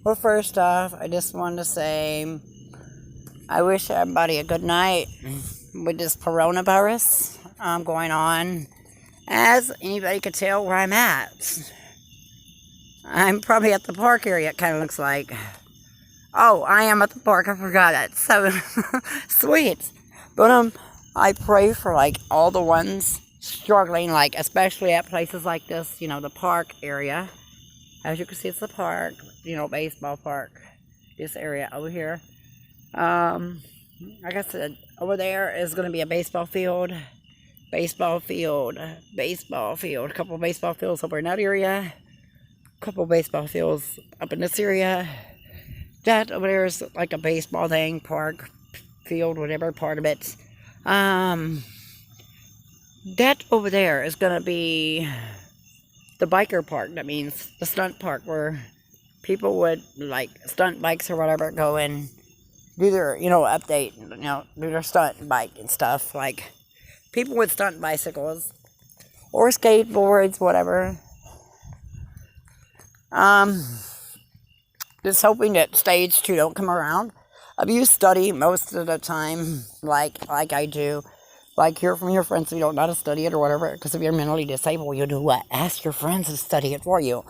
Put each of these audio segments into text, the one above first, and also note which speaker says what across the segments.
Speaker 1: Well, first off, I just wanted to say I wish everybody a good night with this coronavirus going on. As anybody could tell where I'm at, I'm probably at the park area, it kind of looks like. Oh, I am at the park, I forgot it. So, sweet. But I pray for all the ones struggling, especially at places like this, the park area. As you can see, it's the park, baseball park, this area over here. Like I said, over there is going to be a baseball field, a couple of baseball fields over in that area, a couple of baseball fields up in this area. That over there is like a baseball thing, park, field, whatever part of it. That over there is going to be the biker park. That means the stunt park where people would, stunt bikes or whatever, go and do their, update, do their stunt bike and stuff. Like, people with stunt bicycles or skateboards, whatever. Just hoping that stage 2 don't come around. If you study most of the time, like I do, hear from your friends if you don't know how to study it or whatever, because if you're mentally disabled, you do what? Ask your friends to study it for you.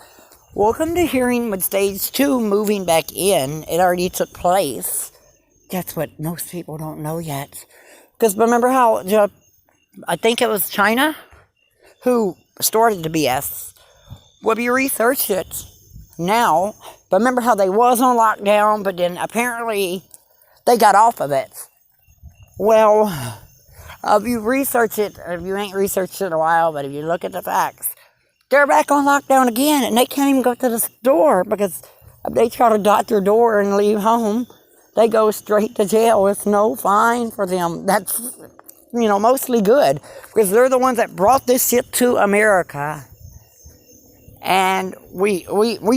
Speaker 1: Welcome to hearing with stage 2 moving back in. It already took place. That's what most people don't know yet. Because remember how, I think it was China who started the BS. Well, if you research it now, but remember how they was on lockdown, but then apparently they got off of it. Well, if you research it, if you ain't researched it in a while, but if you look at the facts, they're back on lockdown again, and they can't even go to the store because if they try to dot their door and leave home, they go straight to jail. It's no fine for them. That's, mostly good, because they're the ones that brought this shit to America. And we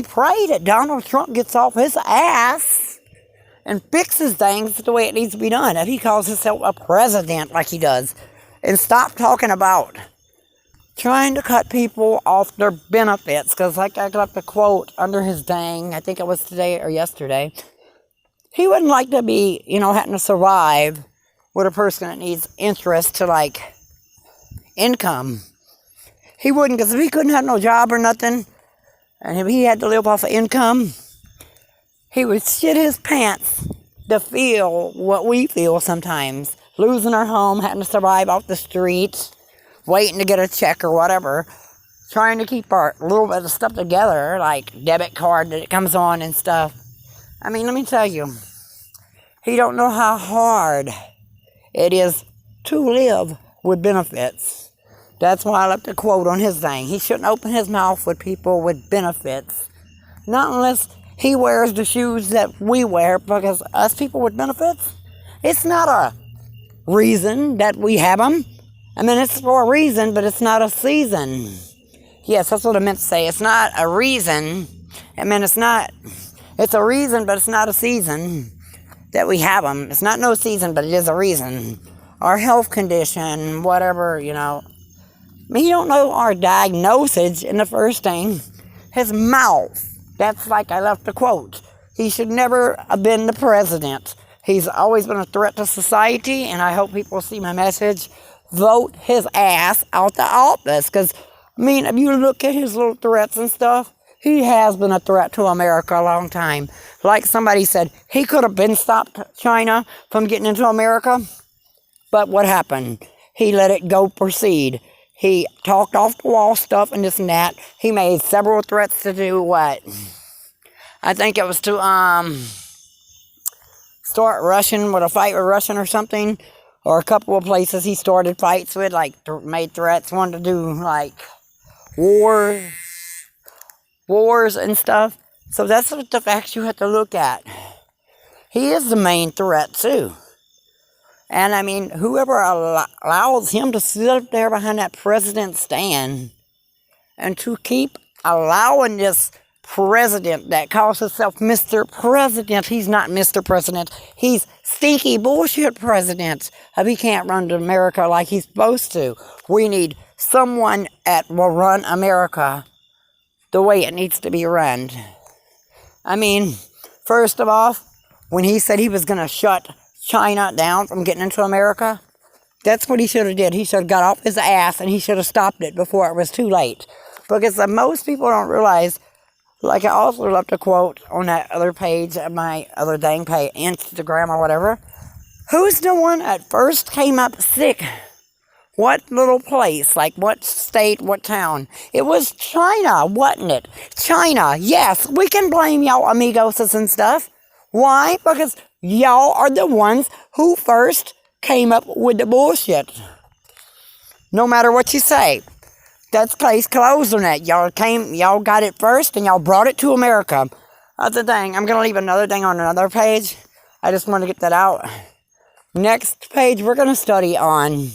Speaker 1: pray that Donald Trump gets off his ass and fixes things the way it needs to be done. If he calls himself a president like he does. And stop talking about trying to cut people off their benefits. Because I got the quote under his thing, I think it was today or yesterday. He wouldn't like to be, having to survive with a person that needs interest to, income. He wouldn't, because if he couldn't have no job or nothing, and if he had to live off of income, he would shit his pants to feel what we feel sometimes. Losing our home, having to survive off the streets, waiting to get a check or whatever, trying to keep our little bit of stuff together, like debit card that it comes on and stuff. I mean, let me tell you, he don't know how hard it is to live with benefits. That's why I left a quote on his thing. He shouldn't open his mouth with people with benefits. Not unless he wears the shoes that we wear, because us people with benefits, it's not a reason that we have them. I mean, it's for a reason, but it's not a season. Yes, that's what I meant to say. It's not a reason. It's a reason, but it's not a season that we have them. It's not no season, but it is a reason. Our health condition, whatever, you don't know our diagnosis in the first thing. His mouth. That's I left the quote. He should never have been the president. He's always been a threat to society, and I hope people see my message. Vote his ass out the office. Because, if you look at his little threats and stuff, he has been a threat to America a long time. Like somebody said, he could have been stopped China from getting into America. But what happened? He let it go proceed. He talked off the wall stuff and this and that. He made several threats to do what? I think it was to start Russian with a fight with Russian or something. Or a couple of places he started fights with, made threats, wanted to do wars and stuff. So that's what the facts you have to look at. He is the main threat too. And whoever allows him to sit up there behind that president's stand and to keep allowing this president that calls himself Mr. President, he's not Mr. President, he's stinky bullshit president. If he can't run to America like he's supposed to, we need someone that will run America the way it needs to be run. First of all, when he said he was going to shut China down from getting into America, that's what he should have did. He should have got off his ass and he should have stopped it before it was too late. Because most people don't realize, like I also left a quote on that other page of my other dang page, Instagram or whatever. Who's the one that first came up sick? What little place? Like what state, what town? It was China, wasn't it? China, yes. We can blame y'all amigos and stuff. Why? Because y'all are the ones who first came up with the bullshit. No matter what you say. That's case closed on that. Y'all got it first and y'all brought it to America. That's the thing. I'm going to leave another thing on another page. I just want to get that out. Next page, we're going to study on,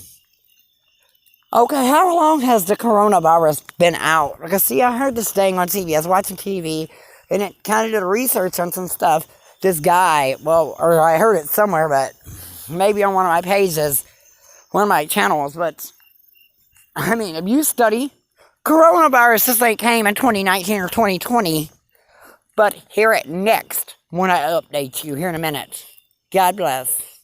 Speaker 1: okay, how long has the coronavirus been out? Because, see, I heard this thing on TV. I was watching TV, and it kind of did research on some stuff. This guy, well, or I heard it somewhere, but maybe on one of my pages, one of my channels, but I mean, if you study, coronavirus just ain't came in 2019 or 2020, but hear it next when I update you here in a minute. God bless.